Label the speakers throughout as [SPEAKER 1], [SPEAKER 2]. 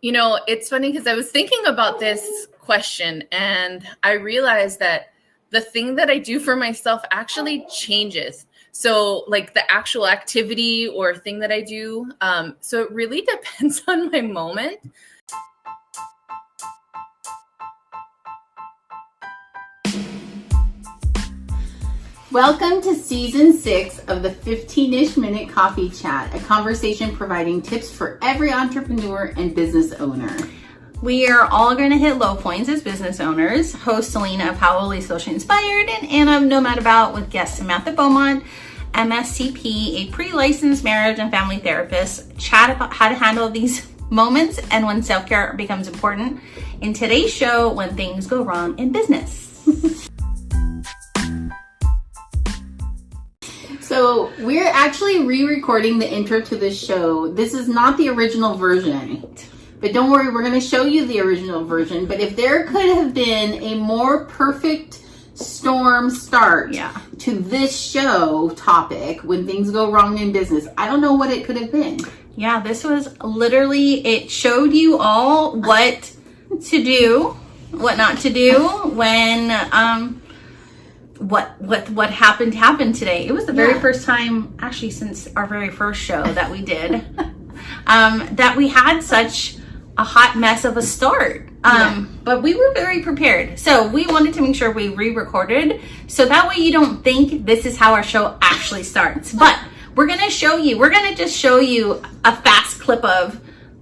[SPEAKER 1] It's funny because I was thinking about this question and I realized that the thing that I do for myself actually changes. So like the actual activity or thing that I do. So it really depends on my moment.
[SPEAKER 2] Welcome to Season 6 of the 15-ish Minute Coffee Chat, a conversation providing tips for every entrepreneur and business owner.
[SPEAKER 3] We are all going to hit low points as business owners. Host Selena of How Will Socially Inspired and Anna of Nomad About with guest Samantha Beaumont, MSCP, a pre-licensed marriage and family therapist, chat about how to handle these moments and when self-care becomes important in today's show when things go wrong in business.
[SPEAKER 2] So we're actually re-recording the intro to this show. This is not the original version, but don't worry, we're going to show you the original version. But if there could have been a more perfect storm start to this show topic when things go wrong in business, I don't know what it could have been.
[SPEAKER 3] Yeah, this was literally, it showed you all what to do, what not to do when what happened today. It was the very first time, actually since our very first show that we did, that we had such a hot mess of a start. But we were very prepared. So we wanted to make sure we re-recorded so that way you don't think this is how our show actually starts. But we're going to show you a fast clip of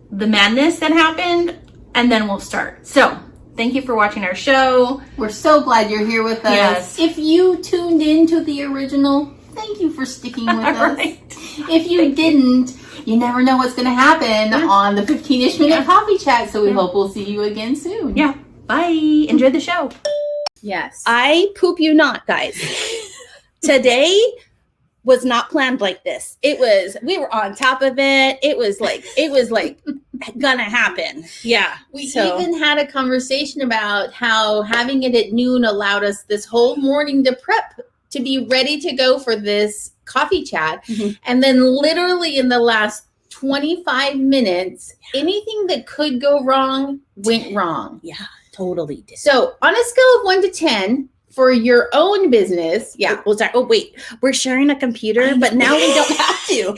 [SPEAKER 3] the madness that happened and then we'll start. So thank you for watching our show.
[SPEAKER 2] We're so glad you're here with us.
[SPEAKER 3] Yes.
[SPEAKER 2] If you tuned into the original, thank you for sticking with us.
[SPEAKER 3] Right.
[SPEAKER 2] If you didn't, you never know what's going to happen on the 15-ish Minute Coffee Chat. So we hope we'll see you again soon.
[SPEAKER 3] Yeah. Bye. Enjoy the show.
[SPEAKER 1] Yes.
[SPEAKER 4] I poop you not, guys. Today was not planned like this. We were on top of it. It was like gonna happen. Yeah.
[SPEAKER 5] We even had a conversation about how having it at noon allowed us this whole morning to prep to be ready to go for this coffee chat. Mm-hmm. And then literally in the last 25 minutes, anything that could go wrong went wrong.
[SPEAKER 4] Yeah, totally did.
[SPEAKER 5] So on a scale of 1 to 10, for your own business,
[SPEAKER 4] Well, sorry. Oh, wait. We're sharing a computer, but now we don't have to.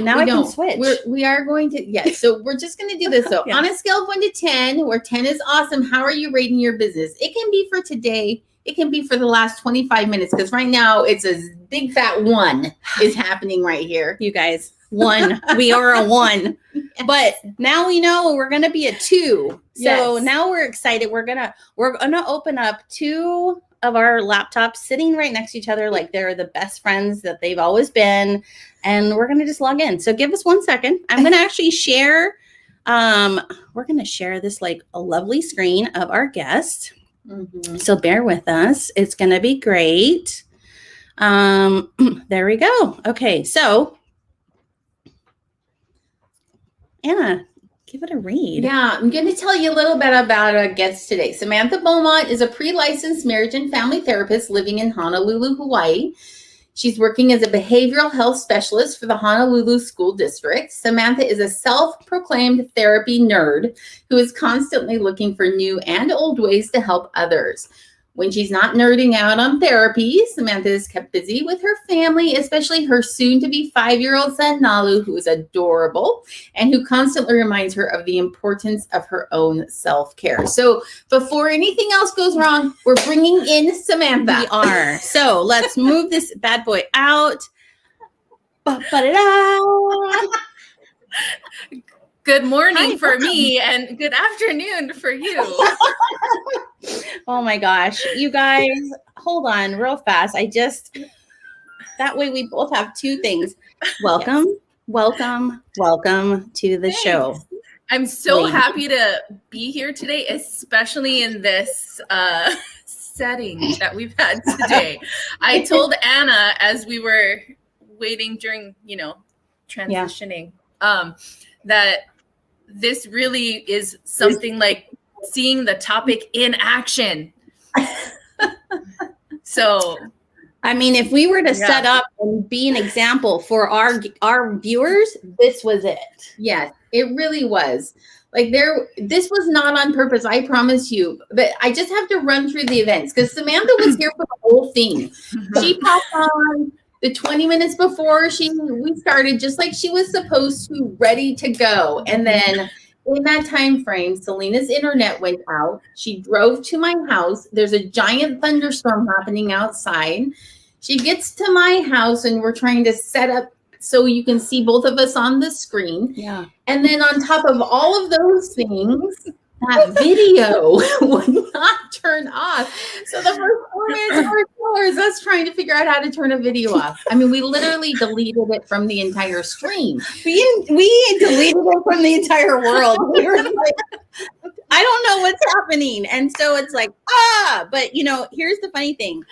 [SPEAKER 4] Now I can switch.
[SPEAKER 5] We are going to, yes. So we're just going to do this. So on a scale of 1 to 10, where 10 is awesome, how are you rating your business? It can be for today. It can be for the last 25 minutes because right now it's a big fat 1 is happening right here.
[SPEAKER 4] You guys, 1. We are a 1. But now we know we're gonna be a 2. So now we're excited. We're gonna open up 2 of our laptops sitting right next to each other like they're the best friends that they've always been. And we're gonna just log in. So give us 1 second. I'm gonna actually share. We're gonna share this like a lovely screen of our guest. Mm-hmm. So bear with us. It's gonna be great. There we go. Okay, so Anna, give it a read.
[SPEAKER 5] Yeah, I'm going to tell you a little bit about our guest today. Samantha Beaumont is a pre-licensed marriage and family therapist living in Honolulu, Hawaii. She's working as a behavioral health specialist for the Honolulu School District. Samantha is a self-proclaimed therapy nerd who is constantly looking for new and old ways to help others. When she's not nerding out on therapy, Samantha is kept busy with her family, especially her soon-to-be 5-year-old son, Nalu, who is adorable and who constantly reminds her of the importance of her own self-care. So before anything else goes wrong, we're bringing in Samantha.
[SPEAKER 4] We are. So let's move this bad boy out.
[SPEAKER 1] Good morning for me and good afternoon for you.
[SPEAKER 4] Oh my gosh. You guys, hold on real fast. That way we both have 2 things. Welcome to the show.
[SPEAKER 1] I'm so happy to be here today, especially in this setting that we've had today. I told Anna as we were waiting during, transitioning, that this really is something like seeing the topic in action. So,
[SPEAKER 4] I mean, if we were to set up and be an example for our viewers, this was it.
[SPEAKER 5] Yes, it really was. Like this was not on purpose, I promise you. But I just have to run through the events because Samantha was here for the whole thing. She popped on the 20 minutes before we started, just like she was supposed to, ready to go. And then in that time frame, Selena's internet went out. She drove to my house. There's a giant thunderstorm happening outside. She gets to my house and we're trying to set up so you can see both of us on the screen.
[SPEAKER 4] Yeah.
[SPEAKER 5] And then on top of all of those things, that video would not turn off. So the first 4 minutes is us trying to figure out how to turn a video off. I mean, we literally deleted it from the entire stream.
[SPEAKER 4] We deleted it from the entire world. We were like, I don't know what's happening. And so it's like, but here's the funny thing.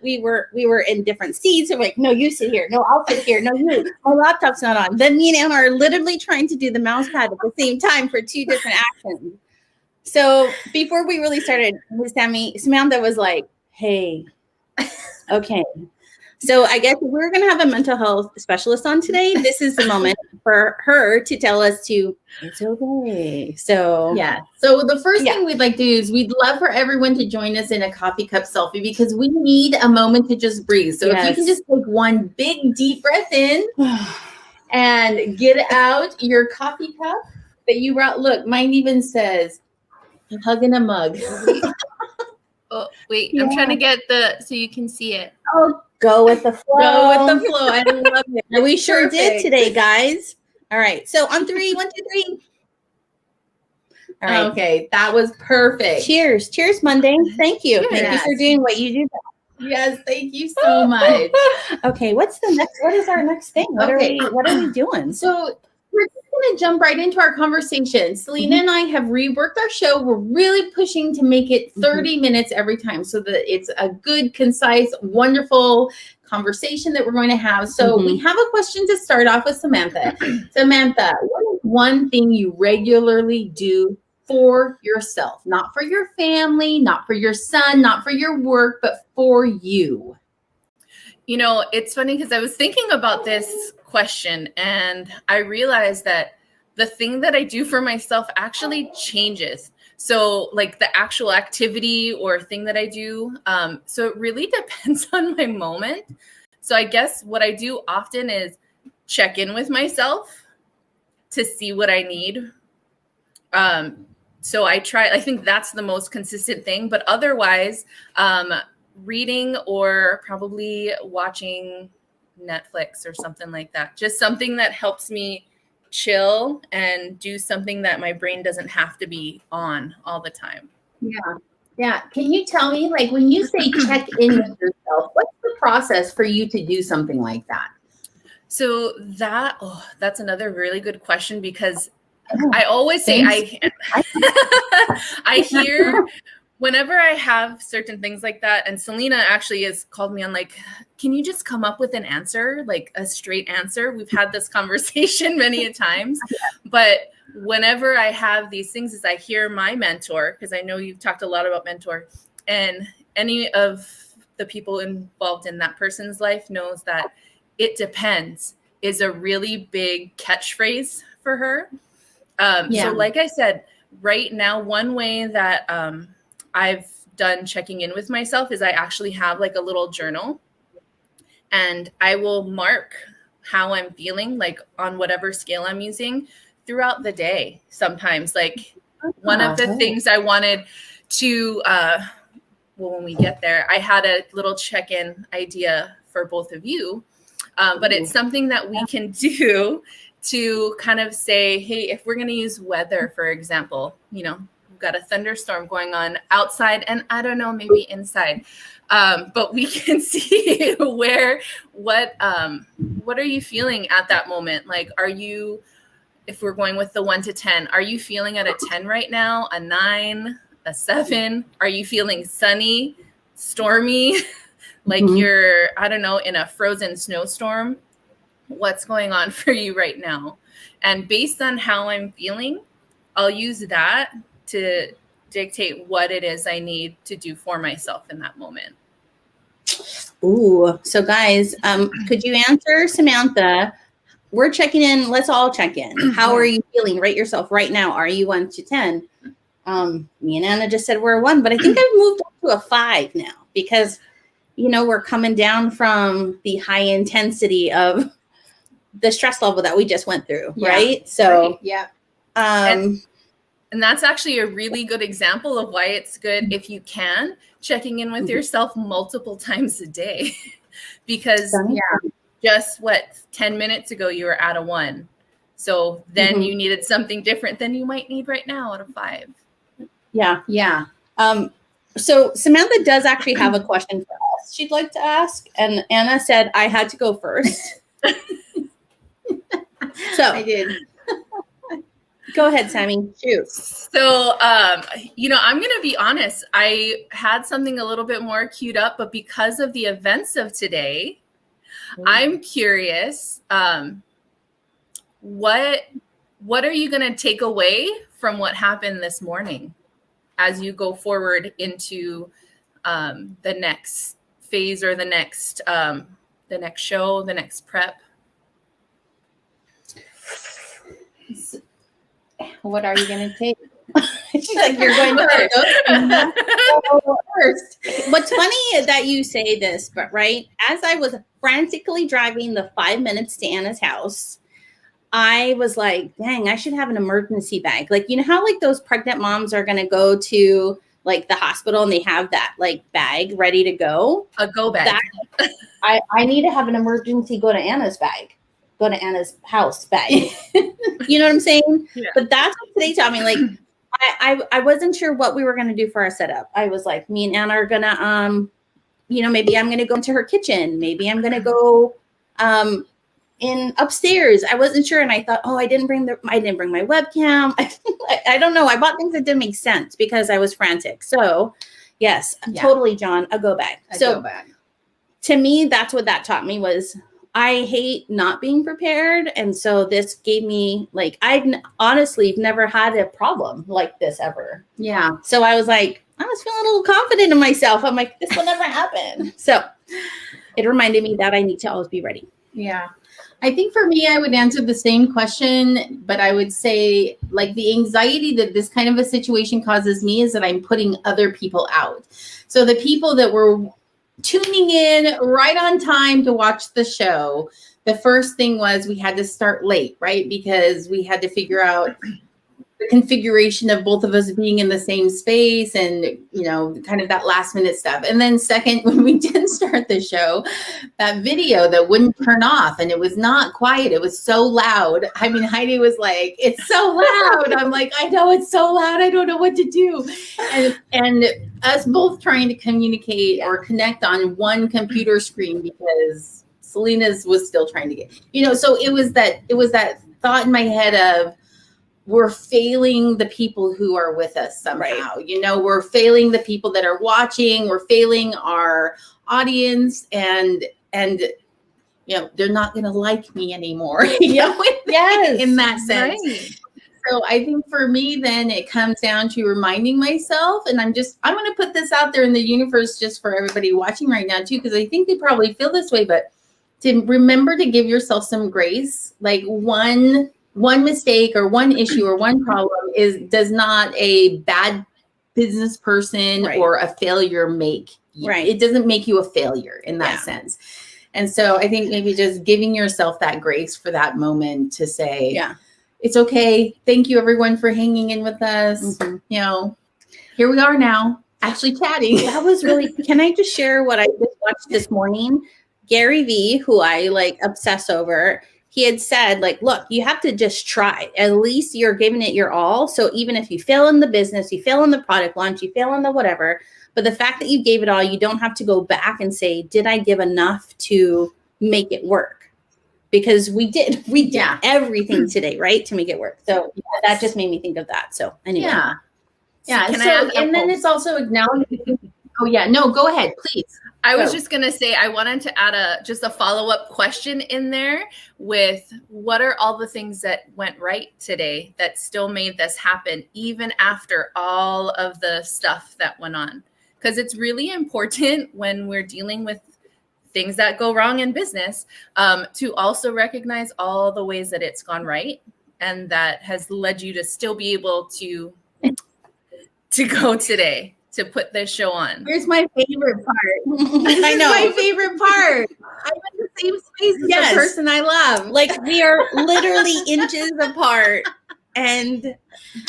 [SPEAKER 4] We were in different seats. So like, no, you sit here. No, I'll sit here. No, you. My laptop's not on. Then me and Anna are literally trying to do the mouse pad at the same time for 2 different actions. So before we really started with Samantha was like, hey, okay. So I guess if we're going to have a mental health specialist on today, this is the moment for her to tell us it's okay. So
[SPEAKER 5] yeah. So the first thing we'd like to do is we'd love for everyone to join us in a coffee cup selfie because we need a moment to just breathe. So if you can just take one big deep breath in and get out your coffee cup that you brought. Look, mine even says hugging a mug.
[SPEAKER 1] Oh, wait, I'm trying to get so you can see it.
[SPEAKER 4] Oh, go with the flow.
[SPEAKER 5] Go with the flow. I love it.
[SPEAKER 4] And we sure did today, guys. All right. So on 3, 1, 2, 3. All right.
[SPEAKER 5] Okay, that was perfect.
[SPEAKER 4] Cheers. Cheers, Monday. Thank you.
[SPEAKER 5] Cheers.
[SPEAKER 4] Thank you for doing what you do.
[SPEAKER 5] Yes, thank you so much.
[SPEAKER 4] Okay, what is our next thing? What are we doing?
[SPEAKER 5] So we're just going to jump right into our conversation. Selena and I have reworked our show. We're really pushing to make it 30 minutes every time so that it's a good, concise, wonderful conversation that we're going to have. So we have a question to start off with Samantha. Samantha, what is one thing you regularly do for yourself? Not for your family, not for your son, not for your work, but for you.
[SPEAKER 1] It's funny because I was thinking about this question and I realized that the thing that I do for myself actually changes. So like the actual activity or thing that I do. So it really depends on my moment. So I guess what I do often is check in with myself to see what I need. So I think that's the most consistent thing, but otherwise, reading or probably watching Netflix or something like that. Just something that helps me chill and do something that my brain doesn't have to be on all the time.
[SPEAKER 5] Yeah. Can you tell me, like, when you say check in with yourself, what's the process for you to do something like that?
[SPEAKER 1] So that's another really good question because I always say I hear whenever I have certain things like that, and Selena actually has called me on like, can you just come up with an answer, like a straight answer? We've had this conversation many a times, but whenever I have these things is I hear my mentor, because I know you've talked a lot about mentor, and any of the people involved in that person's life knows that it depends is a really big catchphrase for her. So like I said, right now, one way that I've done checking in with myself is I actually have like a little journal and I will mark how I'm feeling, like on whatever scale I'm using throughout the day. Sometimes like one of the things I wanted to, when we get there, I had a little check-in idea for both of you, but it's something that we can do to kind of say, hey, if we're going to use weather, for example, we've got a thunderstorm going on outside and I don't know, maybe inside, but we can see what are you feeling at that moment? Like, if we're going with the 1 to 10, are you feeling at a 10 right now? A 9, a 7? Are you feeling sunny, stormy? Like you're, I don't know, in a frozen snowstorm? What's going on for you right now? And based on how I'm feeling, I'll use that to dictate what it is I need to do for myself in that moment.
[SPEAKER 4] Ooh, so guys, could you answer Samantha? we're checking in. Let's all check in. How are you feeling? Rate yourself right now. Are you 1 to 10? Me and Anna just said we're a 1, but I think I've moved up to a 5 now because, we're coming down from the high intensity of the stress level that we just went through. Right. So,
[SPEAKER 5] yeah.
[SPEAKER 1] And that's actually a really good example of why it's good if you can checking in with yourself multiple times a day, because just 10 minutes ago, you were at a 1. So then you needed something different than you might need right now at a 5.
[SPEAKER 4] Yeah.
[SPEAKER 5] Yeah.
[SPEAKER 4] So Samantha does actually have a question for us she'd like to ask. And Anna said I had to go first. So
[SPEAKER 5] I did.
[SPEAKER 4] Go ahead, Sammy. Shoot.
[SPEAKER 1] So, I'm going to be honest. I had something a little bit more queued up, but because of the events of today, I'm curious, what are you going to take away from what happened this morning as you go forward into the next phase or the next show, the next prep?
[SPEAKER 5] What are you going to take?
[SPEAKER 4] She's like, you're going first. What's funny that you say this, but right as I was frantically driving the 5 minutes to Anna's house, I was like, dang, I should have an emergency bag. Like, how like those pregnant moms are going to go to like the hospital and they have that like bag ready to go.
[SPEAKER 1] A go bag.
[SPEAKER 4] I need to have an emergency go to Anna's house bag. You know what I'm saying? Yeah. But that's what today taught me. Like, I wasn't sure what we were going to do for our setup. I was like, me and Anna are going to, maybe I'm going to go into her kitchen. Maybe I'm going to go in upstairs. I wasn't sure. And I thought, I didn't bring my webcam. I don't know. I bought things that didn't make sense because I was frantic. So yes, totally, John, a go bag. Go bag. To me, that's what that taught me was I hate not being prepared. And so this gave me I've honestly never had a problem like this ever.
[SPEAKER 5] Yeah.
[SPEAKER 4] So I was like, I was feeling a little confident in myself. I'm like, this will never happen. So it reminded me that I need to always be ready.
[SPEAKER 5] Yeah. I think for me, I would answer the same question, but I would say the anxiety that this kind of a situation causes me is that I'm putting other people out. So the people that were tuning in right on time to watch the show, the first thing was we had to start late, right? Because we had to figure out the configuration of both of us being in the same space and, kind of that last minute stuff. And then second, when we did start the show, that video that wouldn't turn off and it was not quiet. It was so loud. I mean, Heidi was like, it's so loud. I'm like, I know it's so loud. I don't know what to do. And us both trying to communicate or connect on one computer screen because Selena's was still trying to get, so it was that thought in my head of, we're failing the people who are with us somehow. Right. We're failing the people that are watching. We're failing our audience, and they're not going to like me anymore. In that sense. Right. So I think for me, then it comes down to reminding myself, and I'm going to put this out there in the universe just for everybody watching right now too, because I think they probably feel this way, but to remember to give yourself some grace, like one mistake or one issue or one problem does not a bad business person or a failure make.
[SPEAKER 4] Right.
[SPEAKER 5] It doesn't make you a failure in that sense. And so I think maybe just giving yourself that grace for that moment to say, it's okay. Thank you everyone for hanging in with us. Mm-hmm. Here we are now actually chatting.
[SPEAKER 4] That was really, can I just share what I just watched this morning? Gary V, who I obsess over, he had said, look, you have to just try. At least you're giving it your all. So even if you fail in the business, you fail in the product launch, you fail in the whatever, but the fact that you gave it all, you don't have to go back and say, did I give enough to make it work? Because we did everything today, right? To make it work. So that just made me think of that. So anyway.
[SPEAKER 5] Yeah. Then it's also acknowledging. Oh yeah. No, go ahead, please.
[SPEAKER 1] I was just going to say, I wanted to add a follow-up question in there with what are all the things that went right today that still made this happen, even after all of the stuff that went on? Because it's really important when we're dealing with things that go wrong in business, to also recognize all the ways that it's gone right and that has led you to still be able to go today, to put this show on.
[SPEAKER 5] Here's my favorite part.
[SPEAKER 4] I know.
[SPEAKER 5] My favorite part. I'm in the same space as
[SPEAKER 4] Yes.
[SPEAKER 5] the person I love.
[SPEAKER 4] Like we are literally inches apart. And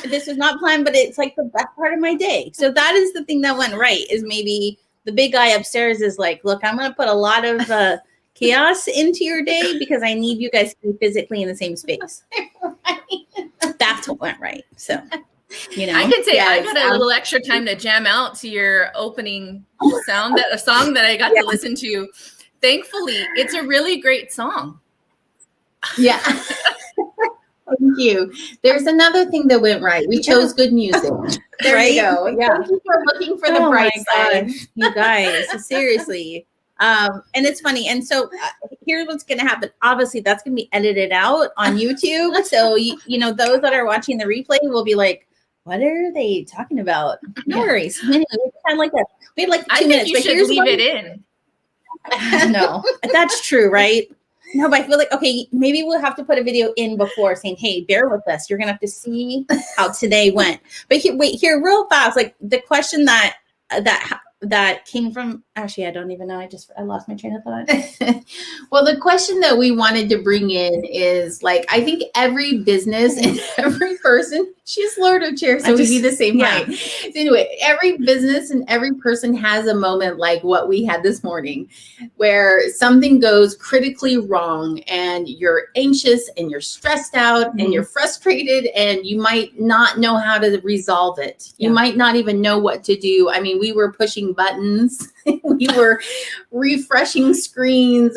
[SPEAKER 4] this was not planned, but it's like the best part of my day. So that is the thing that went right, is maybe the big guy upstairs is like, look, I'm going to put a lot of chaos into your day because I need you guys to be physically in the same space.
[SPEAKER 5] Right.
[SPEAKER 4] That's what went right. So, you know.
[SPEAKER 1] I can say I
[SPEAKER 5] Yes,
[SPEAKER 1] got a little extra time to jam out to your opening sound, a song that I got to listen to. Thankfully, it's a really great song.
[SPEAKER 5] Yeah. Thank you. There's another thing that went right. We chose good music. There
[SPEAKER 4] Right?
[SPEAKER 5] you go.
[SPEAKER 4] Yeah.
[SPEAKER 5] Thank you for looking for the
[SPEAKER 4] Oh
[SPEAKER 5] bright
[SPEAKER 4] my
[SPEAKER 5] side.
[SPEAKER 4] gosh, you guys, seriously. And it's funny. And so here's what's going to happen. Obviously, that's going to be edited out on YouTube. So, you know, those that are watching the replay will be like, what are they talking about? No worries. Anyway, we had like 2
[SPEAKER 1] I think
[SPEAKER 4] minutes.
[SPEAKER 1] you
[SPEAKER 4] But
[SPEAKER 1] should
[SPEAKER 4] here's
[SPEAKER 1] leave
[SPEAKER 4] one-
[SPEAKER 1] it in.
[SPEAKER 4] No, that's true, right? No, but I feel like, okay, maybe we'll have to put a video in before saying, hey, bear with us. You're going to have to see how today went. But here, real fast, like the question that came from, actually, I don't even know. I lost my train of thought.
[SPEAKER 5] Well, the question that we wanted to bring in is like, I think every business and every person, she's lowered her chair, so we be the same height. So anyway, every business and every person has a moment like what we had this morning, where something goes critically wrong and you're anxious and you're stressed out and you're frustrated and you might not know how to resolve it. You might not even know what to do. I mean, we were pushing buttons. We were refreshing screens.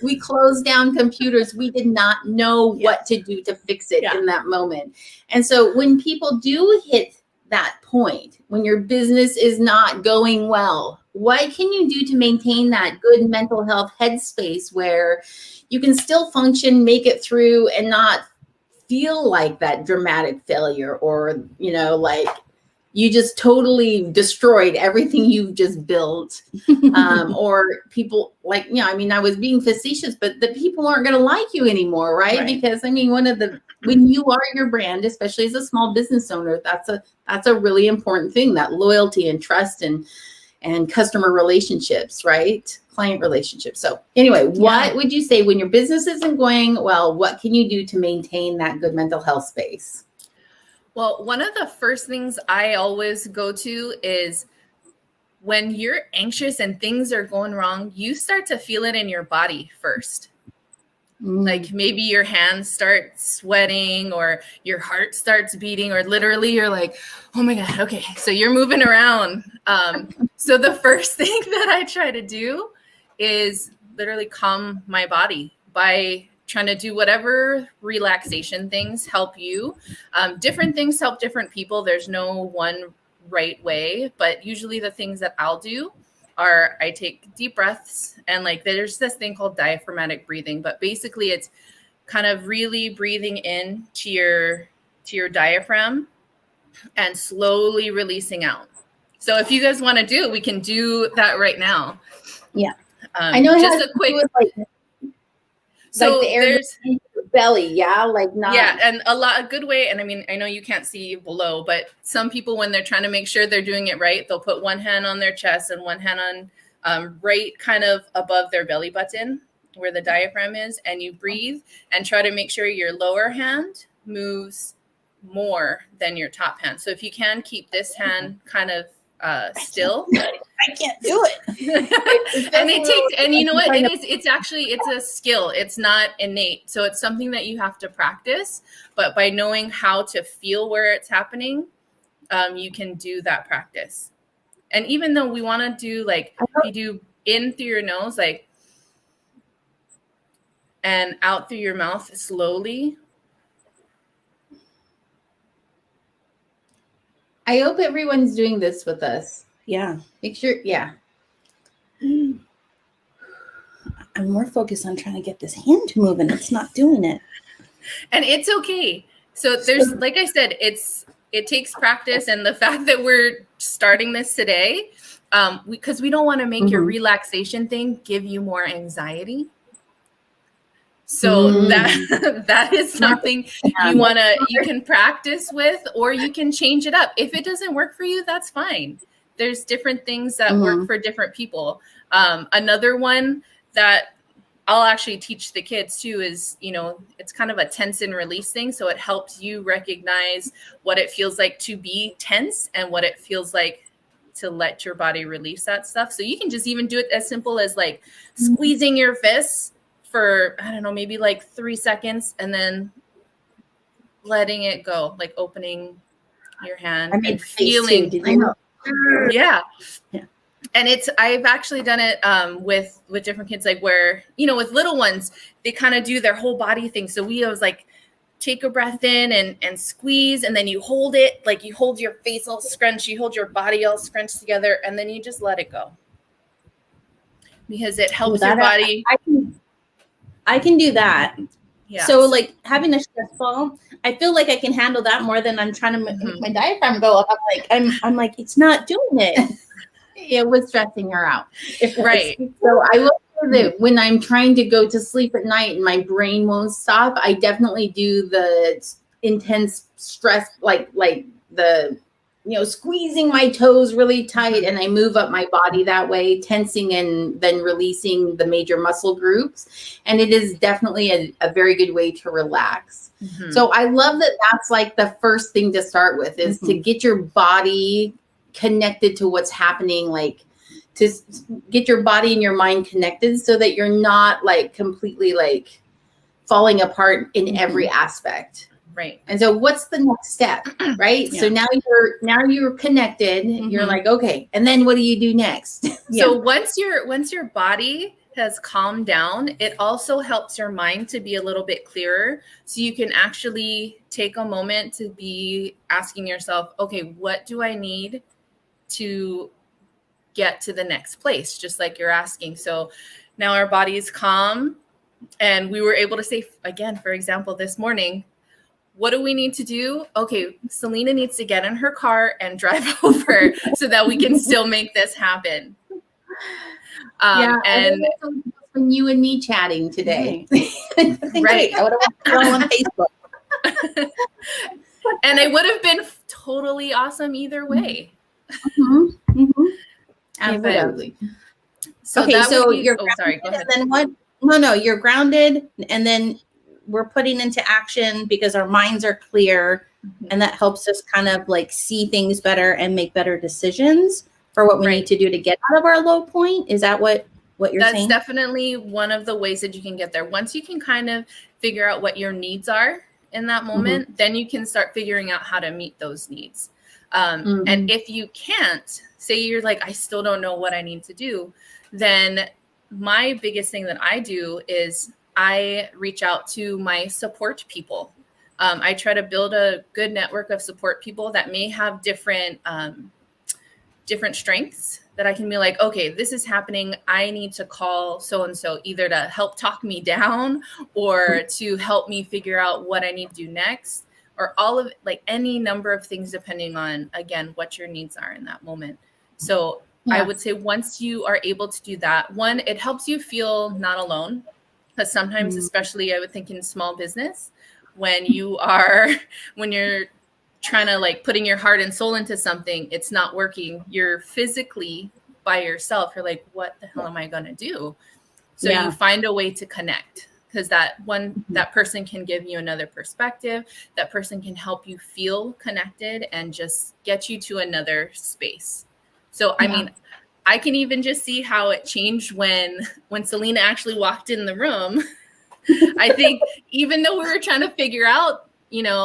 [SPEAKER 5] We closed down computers. We did not know what to do to fix it in that moment. And so when people do hit that point, when your business is not going well, what can you do to maintain that good mental health headspace where you can still function, make it through, and not feel like that dramatic failure, or, you know, like you just totally destroyed everything you've just built. Or people like, you know, I mean, I was being facetious, but the people aren't going to like you anymore, right? Because I mean, when you are your brand, especially as a small business owner, that's a really important thing, that loyalty and trust and customer relationships, right? Client relationships. So anyway, what would you say when your business isn't going well, what can you do to maintain that good mental health space?
[SPEAKER 1] Well, one of the first things I always go to is when you're anxious and things are going wrong, you start to feel it in your body first. Like maybe your hands start sweating or your heart starts beating, or literally you're like, oh my God, okay. So you're moving around. So the first thing that I try to do is literally calm my body by trying to do whatever relaxation things help you. Different things help different people. There's no one right way, but usually the things that I'll do are I take deep breaths, and like there's this thing called diaphragmatic breathing, but basically it's kind of really breathing in to your diaphragm and slowly releasing out. So if you guys want to do it, we can do that right now.
[SPEAKER 5] Yeah. I know
[SPEAKER 1] just a quick
[SPEAKER 5] so like the air
[SPEAKER 1] there's
[SPEAKER 5] in your belly,
[SPEAKER 1] and a good way, and I mean, I know you can't see below, but some people, when they're trying to make sure they're doing it right, they'll put one hand on their chest and one hand on right kind of above their belly button where the diaphragm is, and you breathe and try to make sure your lower hand moves more than your top hand. So if you can keep this hand kind of still.
[SPEAKER 4] I can't do it.
[SPEAKER 1] And you know what it is, it's a skill. It's not innate, so it's something that you have to practice, but by knowing how to feel where it's happening, you can do that practice. And even though we want to do like, if you do in through your nose, like, and out through your mouth slowly.
[SPEAKER 5] I hope everyone's doing this with us.
[SPEAKER 4] Yeah.
[SPEAKER 5] Make sure,
[SPEAKER 4] I'm more focused on trying to get this hand moving. It's not doing it.
[SPEAKER 1] And it's okay. So there's, like I said, it takes practice. And the fact that we're starting this today because we don't want to make your relaxation thing give you more anxiety. So that is something you can practice with, or you can change it up. If it doesn't work for you, that's fine. There's different things that work for different people. Another one that I'll actually teach the kids too is, it's kind of a tense and release thing. So it helps you recognize what it feels like to be tense and what it feels like to let your body release that stuff. So you can just even do it as simple as like squeezing your fists for, I don't know, maybe like 3 seconds and then letting it go, like opening your hand and feeling. Yeah. And I've actually done it with different kids, like where, with little ones, they kind of do their whole body thing. So we always like take a breath in and squeeze, and then you hold it, like you hold your face all scrunched, you hold your body all scrunched together, and then you just let it go. Because it helps your body.
[SPEAKER 4] I can do that.
[SPEAKER 1] Yeah.
[SPEAKER 4] So like having a stress ball, I feel like I can handle that more than I'm trying to make my diaphragm go up. I'm like, it's not doing it.
[SPEAKER 5] It was stressing her out.
[SPEAKER 1] Right.
[SPEAKER 5] So I will say that when I'm trying to go to sleep at night and my brain won't stop, I definitely do the intense stress, like the, squeezing my toes really tight, and I move up my body that way, tensing and then releasing the major muscle groups. And it is definitely a very good way to relax. So I love that that's like the first thing to start with, is to get your body connected to what's happening, like to get your body and your mind connected so that you're not like completely like falling apart in every aspect.
[SPEAKER 1] Right.
[SPEAKER 5] And so what's the next step? Right. Yeah. So now you're connected. You're like, okay. And then what do you do next?
[SPEAKER 1] So once your body has calmed down, it also helps your mind to be a little bit clearer. So you can actually take a moment to be asking yourself, okay, what do I need to get to the next place? Just like you're asking. So now our body is calm, and we were able to say, again, for example, this morning, what do we need to do? Okay, Selena needs to get in her car and drive over so that we can still make this happen.
[SPEAKER 5] And when you and me chatting today.
[SPEAKER 1] Right.
[SPEAKER 4] I would have put on Facebook.
[SPEAKER 1] And it would have been totally awesome either way.
[SPEAKER 5] Absolutely.
[SPEAKER 1] So
[SPEAKER 4] okay, so you're
[SPEAKER 1] sorry, go ahead.
[SPEAKER 4] And then what? No, you're grounded, and then we're putting into action because our minds are clear, and that helps us kind of like see things better and make better decisions for what we need to do to get out of our low point. Is that what you're saying?
[SPEAKER 1] That's definitely one of the ways that you can get there. Once you can kind of figure out what your needs are in that moment, then you can start figuring out how to meet those needs. And if you can't, say you're like, I still don't know what I need to do, then my biggest thing that I do is I reach out to my support people. I try to build a good network of support people that may have different strengths, that I can be like, okay, this is happening. I need to call so-and-so either to help talk me down or to help me figure out what I need to do next, or all of like any number of things, depending on, again, what your needs are in that moment. So I would say once you are able to do that, one, it helps you feel not alone. Because sometimes, especially I would think in small business, when you're trying to like putting your heart and soul into something, it's not working. You're physically by yourself. You're like, what the hell am I going to do? So you find a way to connect, because that person can give you another perspective. That person can help you feel connected and just get you to another space. So, I mean, I can even just see how it changed when Selena actually walked in the room. I think even though we were trying to figure out,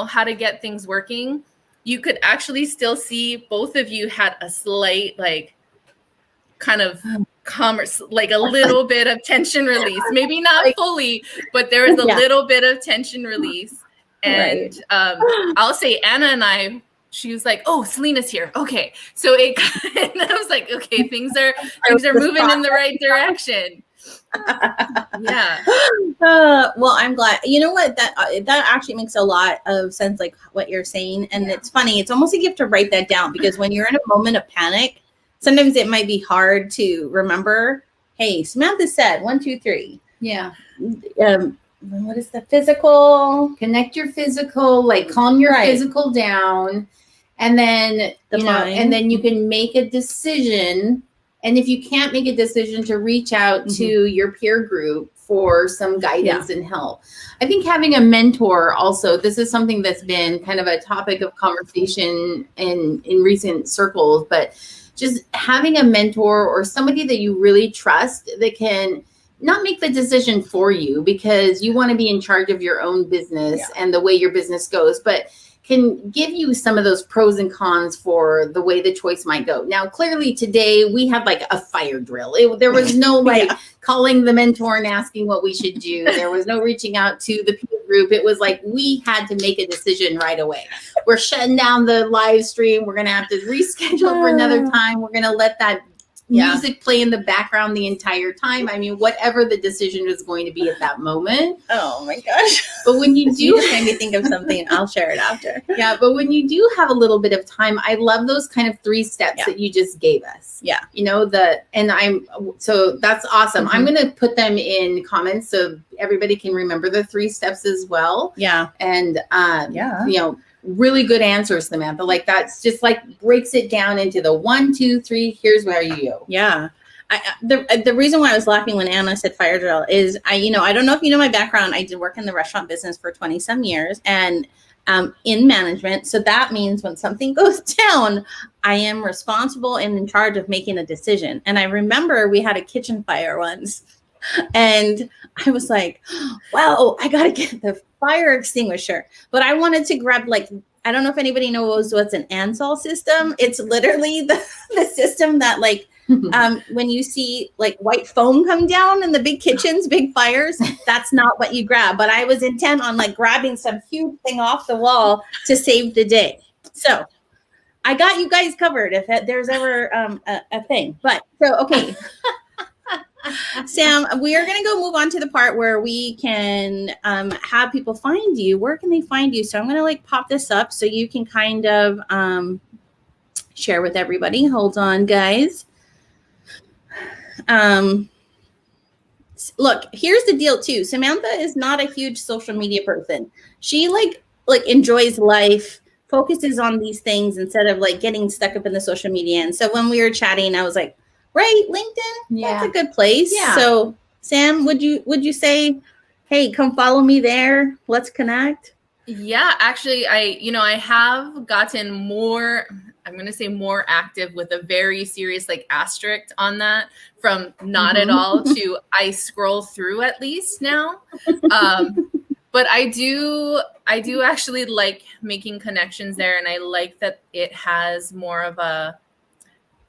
[SPEAKER 1] how to get things working, you could actually still see both of you had a slight, like, kind of like a little bit of tension release. Maybe not fully, but there was a little bit of tension release. And I'll say Anna and I, she was like, oh, Selena's here. Okay. So and I was like, okay, things are moving in the right direction.
[SPEAKER 4] Well, I'm glad. You know what? That actually makes a lot of sense, like what you're saying. And it's funny. It's almost like you have to write that down, because when you're in a moment of panic, sometimes it might be hard to remember. Hey, Samantha said 1, 2, 3.
[SPEAKER 5] Yeah.
[SPEAKER 4] What is the physical?
[SPEAKER 5] Connect your physical, like calm your physical down. And then, and then you can make a decision. And if you can't make a decision, to reach out to your peer group for some guidance and help. I think having a mentor also, this is something that's been kind of a topic of conversation in recent circles, but just having a mentor or somebody that you really trust that can not make the decision for you, because you want to be in charge of your own business and the way your business goes, but can give you some of those pros and cons for the way the choice might go. Now, clearly today we had like a fire drill. There was no like calling the mentor and asking what we should do. There was no reaching out to the peer group. It was like we had to make a decision right away. We're shutting down the live stream. We're going to have to reschedule for another time. We're going to let that music play in the background the entire time. I mean, whatever the decision is going to be at that moment.
[SPEAKER 4] Oh my gosh.
[SPEAKER 5] But when you do,
[SPEAKER 4] just made me think of something. I'll share it after.
[SPEAKER 5] Yeah. But when you do have a little bit of time, I love those kind of 3 steps that you just gave us.
[SPEAKER 4] Yeah.
[SPEAKER 5] You know, so that's awesome. I'm going to put them in comments so everybody can remember the 3 steps as well.
[SPEAKER 4] Yeah.
[SPEAKER 5] And, you know, really good answers, Samantha. Like that's just like breaks it down into the 1, 2, 3. Here's where you go.
[SPEAKER 4] Yeah. The reason why I was laughing when Anna said fire drill is I don't know if you know my background. I did work in the restaurant business for 20 some years and in management. So that means when something goes down, I am responsible and in charge of making a decision. And I remember we had a kitchen fire once and I was like, wow, I got to get the fire extinguisher. But I wanted to grab I don't know if anybody knows what's an Ansol system. It's literally the system that when you see like white foam come down in the big kitchens, big fires, that's not what you grab. But I was intent on like grabbing some huge thing off the wall to save the day. So I got you guys covered if there's ever a thing. But so, okay. Sam, we are going to go move on to the part where we can have people find you. Where can they find you? So I'm going to pop this up so you can kind of share with everybody. Hold on, guys. Look, here's the deal too. Samantha is not a huge social media person. She enjoys life, focuses on these things instead of getting stuck up in the social media. And so when we were chatting, I was like, right, LinkedIn, that's a good place. Yeah. So Sam, would you say, hey, come follow me there. Let's connect.
[SPEAKER 1] Yeah, actually, I have gotten more, I'm going to say more active with a very serious asterisk on that, from not at all to I scroll through at least now. But I do actually like making connections there. And I like that it has more of a,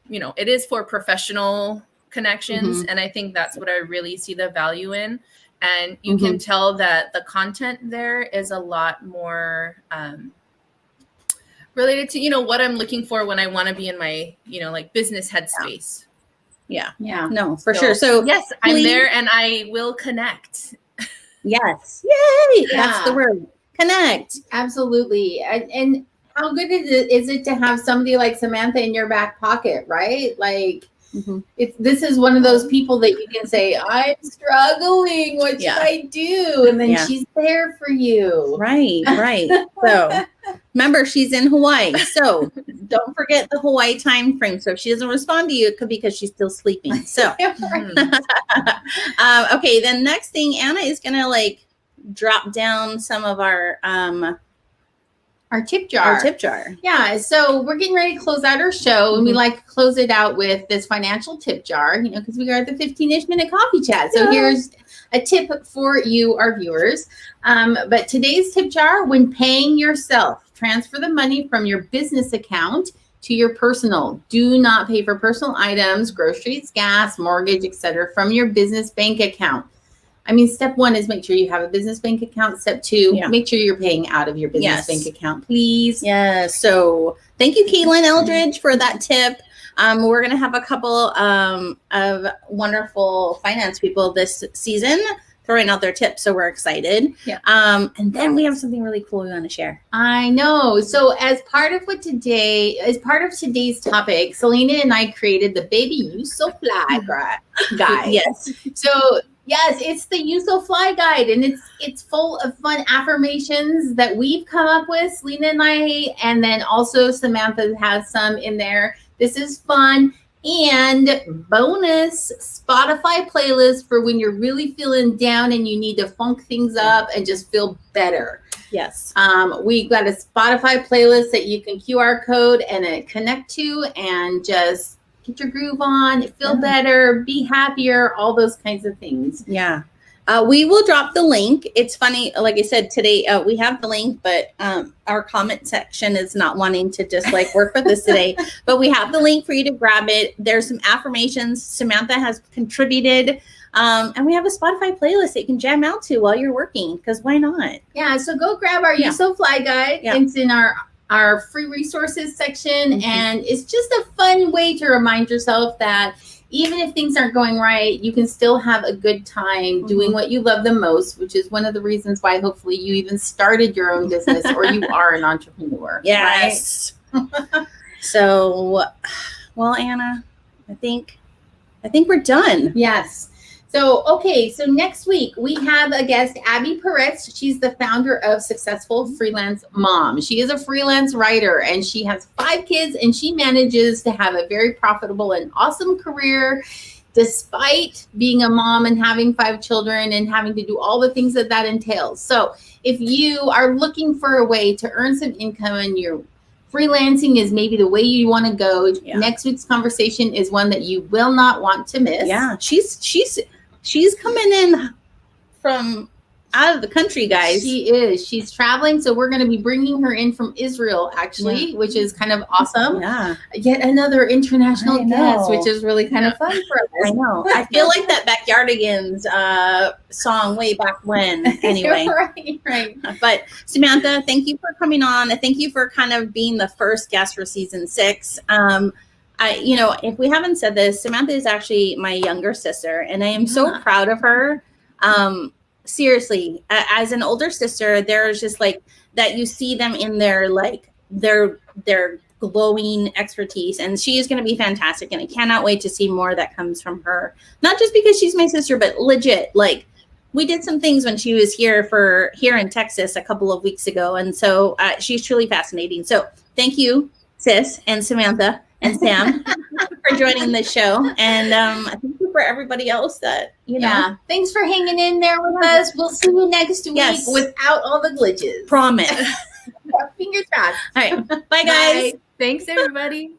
[SPEAKER 1] it is for professional connections. And I think that's what I really see the value in. And you can tell that the content there is a lot more related to, what I'm looking for when I want to be in my, business headspace.
[SPEAKER 4] Yeah. No, for sure. So
[SPEAKER 1] yes, I'm there and I will connect.
[SPEAKER 4] Yes. Yay. Yeah. That's the word. Connect.
[SPEAKER 5] Absolutely. And how good is it to have somebody like Samantha in your back pocket, right? This is one of those people that you can say, I'm struggling. What should I do? And then she's there for you.
[SPEAKER 4] Right. So remember, she's in Hawaii. So don't forget the Hawaii time frame. So if she doesn't respond to you, it could be because she's still sleeping. So, okay. Then next thing, Anna is going to drop down some of our
[SPEAKER 5] tip jar. Yeah. So we're getting ready to close out our show, and we like to close it out with this financial tip jar, because we are at the 15-ish minute coffee chat. So here's a tip for you, our viewers. But today's tip jar: when paying yourself, transfer the money from your business account to your personal. Do not pay for personal items, groceries, gas, mortgage, etc. from your business bank account. Step 1 is make sure you have a business bank account. Step 2, make sure you're paying out of your business bank account, please.
[SPEAKER 4] Yeah. So thank you, Caitlin Eldridge, for that tip. We're going to have a couple of wonderful finance people this season throwing out their tips. So we're excited.
[SPEAKER 5] Yeah.
[SPEAKER 4] And then we have something really cool we want to share.
[SPEAKER 5] I know. So as part of today's topic, Selena and I created the Baby You So Fly guide.
[SPEAKER 4] Yes.
[SPEAKER 5] So yes, it's the You So Fly guide, and it's full of fun affirmations that we've come up with, Selena and I, and then also Samantha has some in there. This is fun. And bonus Spotify playlist for when you're really feeling down and you need to funk things up and just feel better.
[SPEAKER 4] Yes.
[SPEAKER 5] We got a Spotify playlist that you can QR code and connect to and just get your groove on, feel better, be happier, all those kinds of things.
[SPEAKER 4] Yeah. We will drop the link. It's funny, like I said, today we have the link, but our comment section is not wanting to just like work with us today. But we have the link for you to grab it. There's some affirmations Samantha has contributed. And we have a Spotify playlist that you can jam out to while you're working, because why not?
[SPEAKER 5] Yeah, so go grab our You So Fly guide.
[SPEAKER 4] Yeah.
[SPEAKER 5] It's in our free resources section. And it's just a fun way to remind yourself that even if things aren't going right, you can still have a good time doing what you love the most, which is one of the reasons why hopefully you even started your own business or you are an entrepreneur.
[SPEAKER 4] Yes. Right? So, well, Anna, I think we're done.
[SPEAKER 5] Yes. So, okay. So next week we have a guest, Abby Peretz. She's the founder of Successful Freelance Mom. She is a freelance writer and she has 5 kids and she manages to have a very profitable and awesome career despite being a mom and having 5 children and having to do all the things that entails. So if you are looking for a way to earn some income and you're freelancing is maybe the way you want to go, next week's conversation is one that you will not want to miss.
[SPEAKER 4] Yeah, she's coming in from out of the country, guys.
[SPEAKER 5] She is. She's traveling, so we're going to be bringing her in from Israel, actually, which is kind of awesome.
[SPEAKER 4] Yeah.
[SPEAKER 5] Yet another international guest, which is really kind of fun for us.
[SPEAKER 4] I know. I feel like that Backyardigans song way back when. Anyway.
[SPEAKER 5] Right.
[SPEAKER 4] But Samantha, thank you for coming on. Thank you for kind of being the first guest for season 6. If we haven't said this, Samantha is actually my younger sister, and I am so proud of her. Seriously, as an older sister, there's just like that you see them in their glowing expertise, and she is going to be fantastic. And I cannot wait to see more that comes from her. Not just because she's my sister, but legit. Like we did some things when she was here in Texas a couple of weeks ago, and so she's truly fascinating. So thank you, sis, and Samantha and Sam for joining the show. And thank you for everybody else that,
[SPEAKER 5] Yeah. Thanks for hanging in there with us. We'll see you next week without all the glitches.
[SPEAKER 4] Promise.
[SPEAKER 5] Fingers crossed.
[SPEAKER 4] All right. Bye, guys.
[SPEAKER 1] Bye. Thanks, everybody.